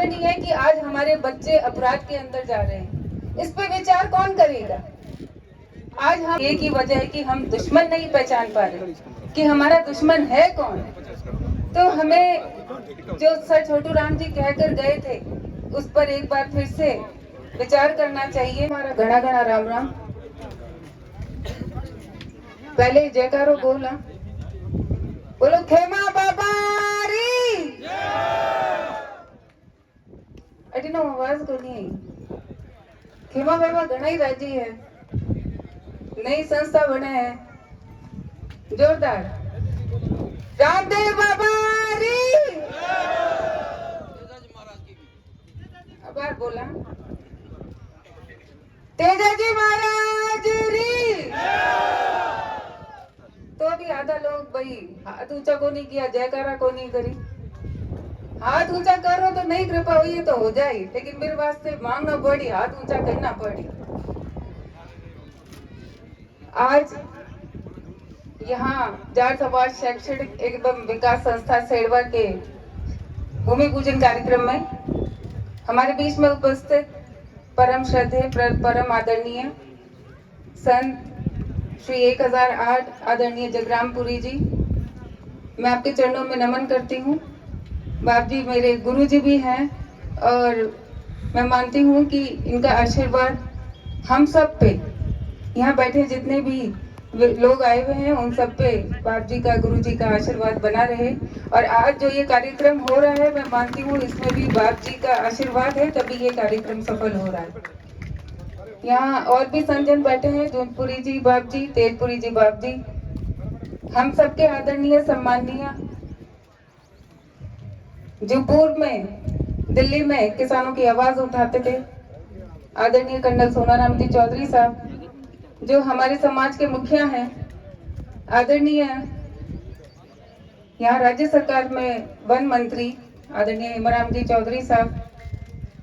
नहीं है कि आज हमारे बच्चे अपराध के अंदर जा रहे हैं, इस पे विचार कौन करेगा? आज हम एक ही वजह है कि हम दुश्मन नहीं पहचान पा रहे कि हमारा दुश्मन है कौन। तो हमें जो सर छोटू राम जी कहकर गए थे उस पर एक बार फिर से विचार करना चाहिए। हमारा घना घना राम राम। पहले जयकारो बोला, बोलो खेमा बाबा री। अटी नो आवाज को नहीं आई। खेमा बाबा घना ही राजी है, नई संस्था बने हैं, जोरदार। रामदेव बाबा री। अब बार बोला, तेजाजी महाराज री। तो अभी आधा लोग भाई हाथ ऊंचा को नहीं किया, जयकारा को नहीं करी। हाथ ऊंचा करो तो नहीं कृपा हुई तो हो जाए, लेकिन मेरे वास्ते मांगना पड़ी, हाथ ऊंचा करना पड़ी। आज यहाँ जाट समाज शैक्षणिक एवं विकास संस्था सेड़वा के भूमि पूजन कार्यक्रम में हमारे बीच में उपस्थित परम श्रद्धेय परम आदरणीय संत श्री 1008 आदरणीय जगरामपुरी जी, मैं आपके चरणों में नमन करती हूँ। बाप जी मेरे गुरु जी भी हैं और मैं मानती हूँ कि इनका आशीर्वाद हम सब पे, यहाँ बैठे जितने भी लोग आए हुए हैं उन सब पे बाप जी का, गुरु जी का आशीर्वाद बना रहे। और आज जो ये कार्यक्रम हो रहा है मैं मानती हूँ इसमें भी बाप जी का आशीर्वाद है, तभी ये कार्यक्रम सफल हो रहा है। यहाँ और भी संजन बैठे हैं, जौनपुरी जी बाप जी, तेजपुरी जी बाप जी, हम सबके आदरणीय सम्माननीय, जो पूर्व में दिल्ली में किसानों की आवाज उठाते थे, आदरणीय कर्नल सोनाराम जी चौधरी साहब, जो हमारे समाज के मुखिया हैं, आदरणीय यहाँ राज्य सरकार में वन मंत्री आदरणीय हेमाराम जी चौधरी साहब,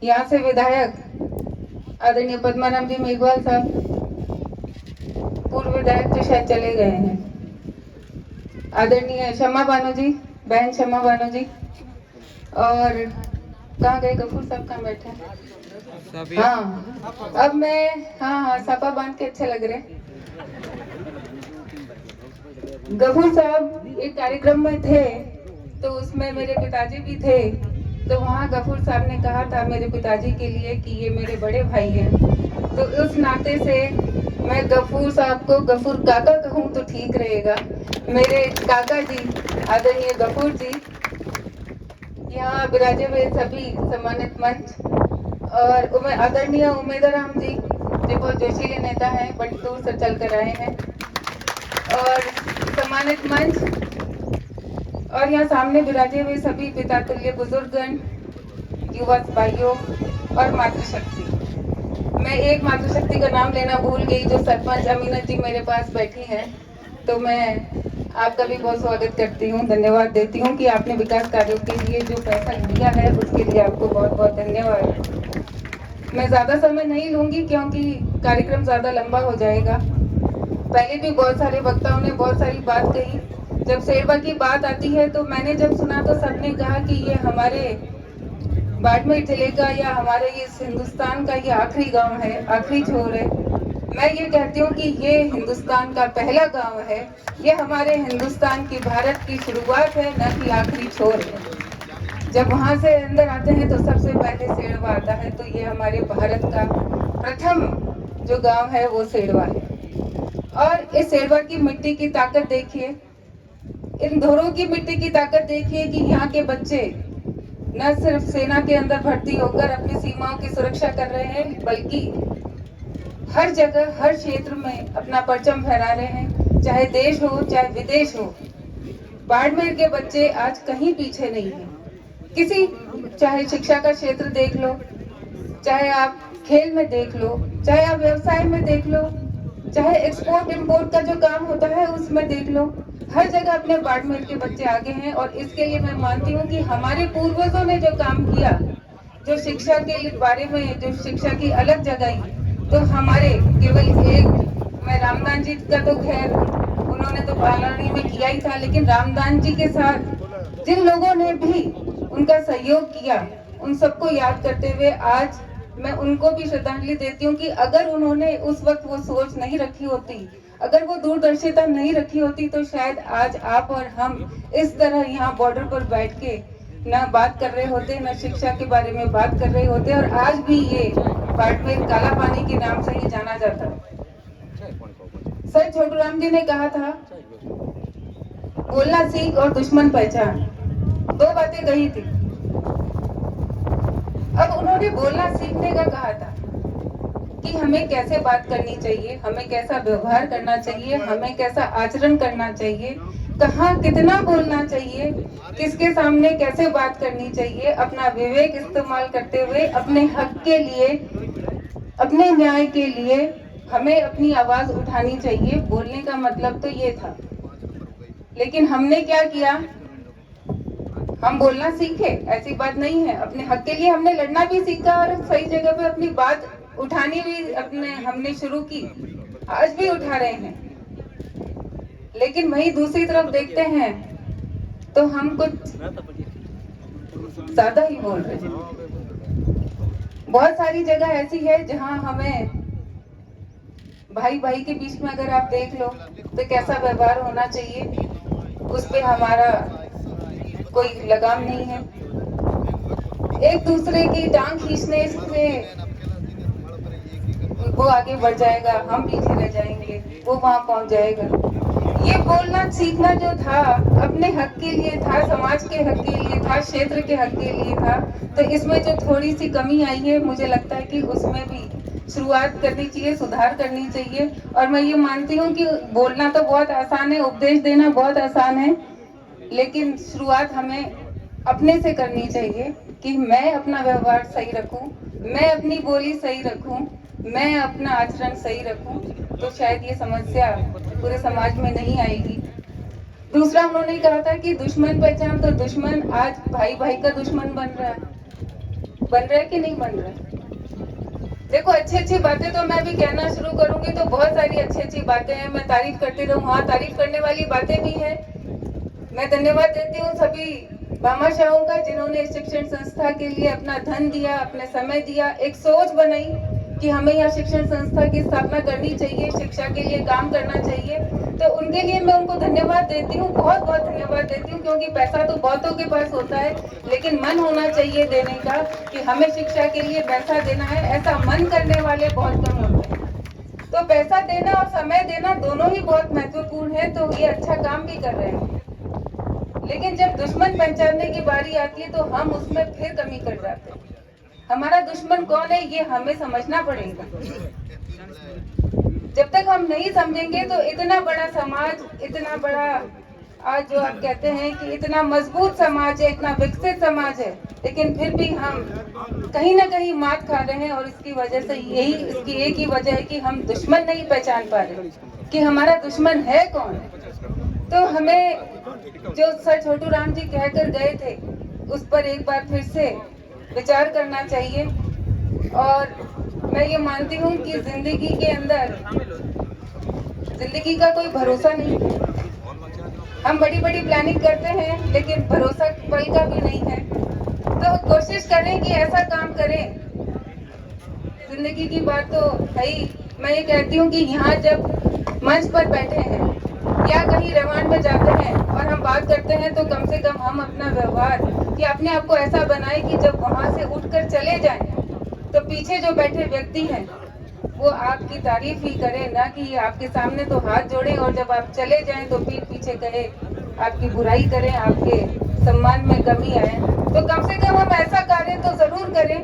यहाँ से विधायक आदरणीय पद्माराम जी मेघवाल साहब, पूर्व विधायक तो शायद चले गए हैं, आदरणीय शमा बानो जी, बहन शमा बानो जी, और कहाँ गए गफूर साहब, कहाँ बैठे हैं? हाँ अब मैं, हाँ सपा बांध के अच्छे लग रहे। गफूर साहब एक कार्यक्रम में थे तो उसमें मेरे पिताजी भी थे, तो वहाँ गफूर साहब ने कहा था मेरे पिताजी के लिए कि ये मेरे बड़े भाई हैं, तो उस नाते से मैं गफूर साहब को गफूर काका कहूँ तो ठीक रहेगा। मेरे काका जी आदरणीय गफूर जी, यहाँ विराजे हुए सभी सम्मानित मंच और आदरणीय उमेदराम जी जो बहुत जोशीले नेता हैं, बड़ी दूर से चल कर आए हैं, और सम्मानित मंच और यहाँ सामने विराजे हुए सभी पिता तुल्य बुजुर्गगण, युवा भाइयों और मातृशक्ति। मैं एक मातृशक्ति का नाम लेना भूल गई, जो सरपंच अमीनत जी मेरे पास बैठी हैं, तो मैं आपका भी बहुत स्वागत करती हूँ, धन्यवाद देती हूँ कि आपने विकास कार्यों के लिए जो पैसा दिया है उसके लिए आपको बहुत बहुत धन्यवाद। मैं ज़्यादा समय नहीं लूँगी क्योंकि कार्यक्रम ज़्यादा लंबा हो जाएगा। पहले भी बहुत सारे वक्ताओं ने बहुत सारी बात कही। जब सेड़वा की बात आती है तो मैंने जब सुना तो सबने कहा कि ये हमारे बाड़मेर जिले का या हमारे इस हिंदुस्तान का ये आखिरी गाँव है, आखिरी छोर है। मैं ये कहती हूँ कि ये हिंदुस्तान का पहला गांव है, ये हमारे हिंदुस्तान की, भारत की शुरुआत है, न कि आखिरी छोर है। जब वहाँ से अंदर आते हैं तो सबसे पहले सेड़वा आता है, तो ये हमारे भारत का प्रथम जो गांव है वो सेड़वा है। और इस सेड़वा की मिट्टी की ताकत देखिए, इन धोरों की मिट्टी की ताकत देखिए कि यहाँ के बच्चे न सिर्फ सेना के अंदर भर्ती होकर अपनी सीमाओं की सुरक्षा कर रहे हैं, बल्कि हर जगह हर क्षेत्र में अपना परचम फहरा रहे हैं, चाहे देश हो चाहे विदेश हो। बाड़मेर के बच्चे आज कहीं पीछे नहीं हैं, किसी, चाहे शिक्षा का क्षेत्र देख लो, चाहे आप खेल में देख लो, चाहे आप व्यवसाय में देख लो, चाहे एक्सपोर्ट इंपोर्ट का जो काम होता है उसमें देख लो, हर जगह अपने बाड़मेर के बच्चे आगे हैं। और इसके लिए मैं मानती हूँ कि हमारे पूर्वजों ने जो काम किया, जो शिक्षा के बारे में जो शिक्षा की अलग जगह, तो हमारे केवल एक, मैं रामदान जी का तो खैर उन्होंने तो पालानी में किया ही था, लेकिन रामदान जी के साथ जिन लोगों ने भी उनका सहयोग किया, उन सबको याद करते हुए आज मैं उनको भी श्रद्धांजलि देती हूँ कि अगर उन्होंने उस वक्त वो सोच नहीं रखी होती, अगर वो दूरदर्शिता नहीं रखी होती, तो शायद आज आप और हम इस तरह यहाँ बॉर्डर पर बैठ के ना बात कर रहे होते, ना शिक्षा के बारे में बात कर रहे होते, और आज भी ये बाड़मेर काला पानी के नाम से ही जाना जाता है। सर छोटूराम जी ने कहा था, बोलना सीख और दुश्मन पहचान, दो बातें कही थी। अब उन्होंने बोलना सीखने का कहा था कि हमें कैसे बात करनी चाहिए, हमें कैसा व्यवहार करना चाहिए, हमें कैसा आचरण करना चाहिए, कहाँ कितना बोलना चाहिए, किसके सामने कैसे बात करनी चाहिए, अपना विवेक इस्तेमाल करते हुए अपने हक के लिए, अपने न्याय के लिए हमें अपनी आवाज उठानी चाहिए। बोलने का मतलब तो ये था। लेकिन हमने क्या किया, हम बोलना सीखे, ऐसी बात नहीं है। अपने हक के लिए हमने लड़ना भी सीखा और सही जगह पे अपनी बात उठानी भी हमने शुरू की, आज भी उठा रहे हैं। लेकिन वही दूसरी तरफ देखते हैं तो हम कुछ ज्यादा ही बोल रहे हैं। बहुत सारी जगह ऐसी है जहां हमें भाई भाई के बीच में अगर आप देख लो तो कैसा व्यवहार होना चाहिए, उस पे हमारा कोई लगाम नहीं है। एक दूसरे की टांग खींचने से वो आगे बढ़ जाएगा, हम पीछे रह जाएंगे, वो वहां पहुंच जाएगा। ये बोलना सीखना जो था अपने हक के लिए था, समाज के हक के लिए था, क्षेत्र के हक के लिए था। तो इसमें जो थोड़ी सी कमी आई है, मुझे लगता है कि उसमें भी शुरुआत करनी चाहिए, सुधार करनी चाहिए। और मैं ये मानती हूँ कि बोलना तो बहुत आसान है, उपदेश देना बहुत आसान है, लेकिन शुरुआत हमें अपने से करनी चाहिए कि मैं अपना व्यवहार सही रखूं, मैं अपनी बोली सही रखूं, मैं अपना आचरण सही रखूं, तो शायद ये समस्या पूरे समाज में नहीं आएगी। दूसरा उन्होंने कहा था कि दुश्मन पहचान, तो दुश्मन आज भाई भाई का दुश्मन बन रहा है कि नहीं बन रहा है? देखो, अच्छी अच्छी बातें तो मैं भी कहना शुरू करूंगी तो बहुत सारी अच्छी अच्छी बातें हैं, मैं तारीफ करती रहूं। हाँ, तारीफ करने वाली बातें भी हैं। मैं धन्यवाद देती हूँ सभी भामाशाहों का जिन्होंने इस शिक्षण संस्था के लिए अपना धन दिया, अपने समय दिया, एक सोच बनाई कि हमें यहाँ शिक्षण संस्था की स्थापना करनी चाहिए, शिक्षा के लिए काम करना चाहिए। तो उनके लिए मैं उनको धन्यवाद देती हूँ, बहुत बहुत धन्यवाद देती हूँ, क्योंकि पैसा तो बहुतों के पास होता है, लेकिन मन होना चाहिए देने का कि हमें शिक्षा के लिए पैसा देना है, ऐसा मन करने वाले बहुत कम होते हैं। तो पैसा देना और समय देना दोनों ही बहुत महत्वपूर्ण है, तो ये अच्छा काम भी कर रहे हैं। लेकिन जब दुश्मन पहचानने की बारी आती है तो हम उसमें फिर कमी कर जाते हैं। हमारा दुश्मन कौन है ये हमें समझना पड़ेगा। जब तक हम नहीं समझेंगे तो इतना बड़ा समाज, इतना बड़ा आज जो आप कहते हैं कि इतना मजबूत समाज है, इतना विकसित समाज है, लेकिन फिर भी हम कहीं ना कहीं मात खा रहे हैं। और इसकी वजह से इसकी एक ही वजह है कि हम दुश्मन नहीं पहचान पा रहे कि हमारा दुश्मन है कौन। तो हमें जो सर छोटूराम जी कहकर गए थे उस पर एक बार फिर से विचार करना चाहिए। और मैं ये मानती हूँ कि जिंदगी के अंदर जिंदगी का कोई भरोसा नहीं है। हम बड़ी बड़ी प्लानिंग करते हैं लेकिन भरोसा पल का भी नहीं है। तो कोशिश करें कि ऐसा काम करें। जिंदगी की बात तो है ही। मैं ये कहती हूँ कि यहाँ जब मंच पर बैठे हैं या कहीं रिमांड में जाते हैं और हम बात करते हैं तो कम से कम हम अपना व्यवहार कि अपने आप को ऐसा बनाए कि जब वहां से उठकर चले जाएं तो पीछे जो बैठे व्यक्ति हैं वो आपकी तारीफ ही करें, ना कि आपके सामने तो हाथ जोड़े और जब आप चले जाएं तो पीठ पीछे कहे, आपकी बुराई करें, आपके सम्मान में कमी आए। तो कम से कम हम ऐसा कार्य तो जरूर करें,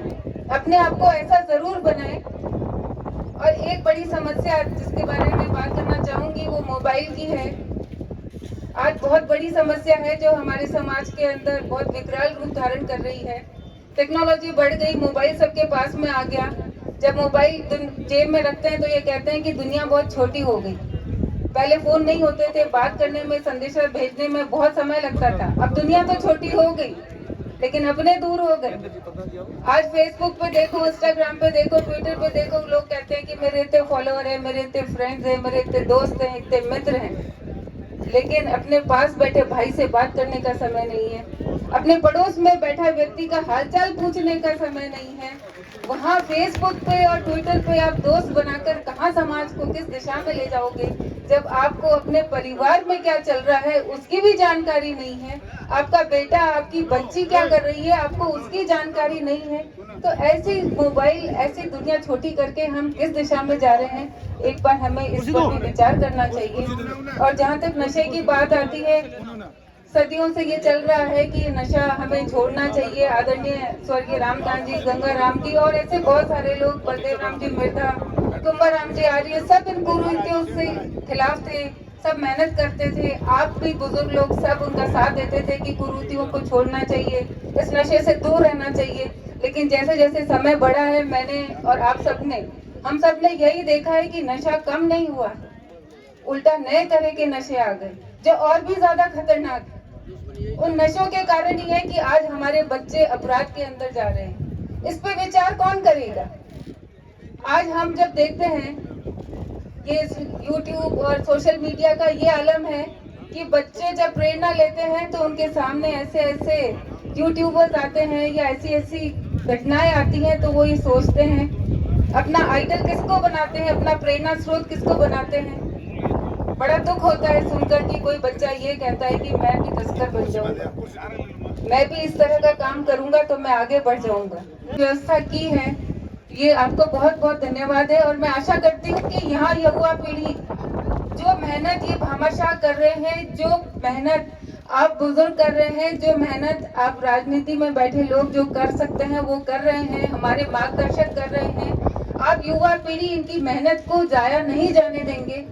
अपने आप को ऐसा जरूर बनाएं। और एक बड़ी समस्या जिसके बारे में बात करना चाहूंगी वो मोबाइल की है। आज बहुत बड़ी समस्या है जो हमारे समाज के अंदर बहुत विकराल रूप धारण कर रही है। टेक्नोलॉजी बढ़ गई, मोबाइल सबके पास में आ गया। जब मोबाइल जेब में रखते हैं तो ये कहते हैं कि दुनिया बहुत छोटी हो गई। पहले फोन नहीं होते थे, बात करने में, संदेशा भेजने में बहुत समय लगता था। अब दुनिया तो छोटी हो गई लेकिन अपने दूर हो गए। आज फेसबुक पे देखो, इंस्टाग्राम पे देखो, ट्विटर पे देखो, लोग कहते हैं कि मेरे इतने फॉलोअर है, मेरे इतने फ्रेंड्स हैं, मेरे इतने दोस्त हैं, इतने मित्र हैं, लेकिन अपने पास बैठे भाई से बात करने का समय नहीं है। अपने पड़ोस में बैठा व्यक्ति का हालचाल पूछने का समय नहीं है। वहाँ फेसबुक पे और ट्विटर पे आप दोस्त बनाकर कहाँ समाज को किस दिशा में ले जाओगे, जब आपको अपने परिवार में क्या चल रहा है उसकी भी जानकारी नहीं है। आपका बेटा, आपकी बच्ची क्या कर रही है, आपको उसकी जानकारी नहीं है। तो ऐसी मोबाइल, ऐसी दुनिया छोटी करके हम किस दिशा में जा रहे हैं, एक बार हमें इस पर भी विचार करना चाहिए। और जहाँ तक नशे की बात आती है, सदियों से ये चल रहा है कि नशा हमें छोड़ना चाहिए। आदरणीय स्वर्गीय रामदास जी, गंगा राम जी और ऐसे बहुत सारे लोग, बलदेव राम जी मिर्धा, कुंभाराम जी आर्य, सब इन कुरीतियों से खिलाफ थे, सब मेहनत करते थे। आप भी बुजुर्ग लोग सब उनका साथ देते थे कि कुरीतियों को छोड़ना चाहिए, इस नशे से दूर रहना चाहिए। लेकिन जैसे जैसे समय बढ़ा है, मैंने और आप सबने, हम सब ने यही देखा है कि नशा कम नहीं हुआ, उल्टा नए तरह के नशे आ गए जो और भी ज्यादा खतरनाक है। उन नशों के कारण ही है कि आज हमारे बच्चे अपराध के अंदर जा रहे हैं। इस पे विचार कौन करेगा? आज हम जब देखते हैं ये YouTube और सोशल मीडिया का ये आलम है कि बच्चे जब प्रेरणा लेते हैं तो उनके सामने ऐसे ऐसे यूट्यूबर्स आते हैं या ऐसी ऐसी घटनाएं आती हैं, तो वो ये सोचते हैं अपना आइडल किसको बनाते हैं, अपना प्रेरणा स्रोत किसको बनाते हैं। बड़ा दुख होता है सुनकर कि कोई बच्चा ये कहता है कि मैं भी तस्कर बन जाऊंगा, मैं भी इस तरह का काम करूंगा तो मैं आगे बढ़ जाऊंगा। व्यवस्था की है, ये आपको बहुत बहुत धन्यवाद है। और मैं आशा करती हूँ कि यहाँ युवा पीढ़ी जो मेहनत ये भामाशाह कर रहे हैं, जो मेहनत आप बुजुर्ग कर रहे हैं, जो मेहनत आप राजनीति में बैठे लोग जो कर सकते हैं वो कर रहे हैं, हमारे मार्गदर्शक कर रहे हैं, आप युवा पीढ़ी इनकी मेहनत को जाया नहीं जाने देंगे।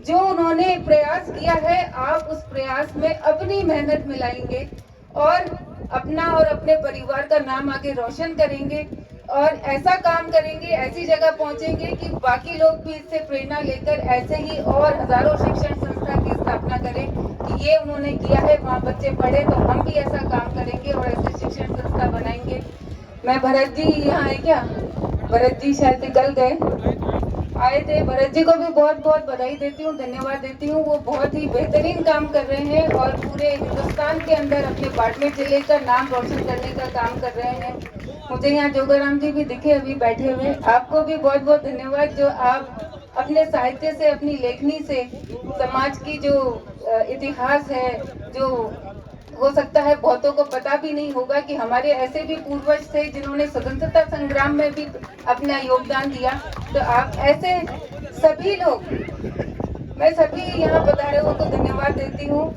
जो उन्होंने प्रयास किया है, आप उस प्रयास में अपनी मेहनत मिलाएंगे और अपना और अपने परिवार का नाम आगे रोशन करेंगे और ऐसा काम करेंगे, ऐसी जगह पहुंचेंगे कि बाकी लोग भी इससे प्रेरणा लेकर ऐसे ही और हजारों शिक्षण संस्था की स्थापना करें कि ये उन्होंने किया है, वहाँ बच्चे पढ़े, तो हम भी ऐसा काम करेंगे और ऐसे शिक्षण संस्था बनाएंगे। मैं भरत जी यहाँ है क्या? भरत जी शायद निकल गए, आए थे। भरत जी को भी बहुत बहुत बधाई देती हूँ, धन्यवाद देती हूँ। वो बहुत ही बेहतरीन काम कर रहे हैं और पूरे हिंदुस्तान के अंदर अपने बाड़मेर जिले का नाम रोशन करने का काम कर रहे हैं। मुझे यहाँ जोगाराम जी भी दिखे अभी बैठे हुए, आपको भी बहुत बहुत धन्यवाद जो आप अपने साहित्य से, अपनी लेखनी से समाज की जो इतिहास है, जो हो सकता है बहुतों को पता भी नहीं होगा कि हमारे ऐसे भी पूर्वज थे जिन्होंने स्वतंत्रता संग्राम में भी अपना योगदान दिया। तो आप ऐसे सभी लोग, मैं सभी यहाँ पधारे हुओं को धन्यवाद देती हूँ।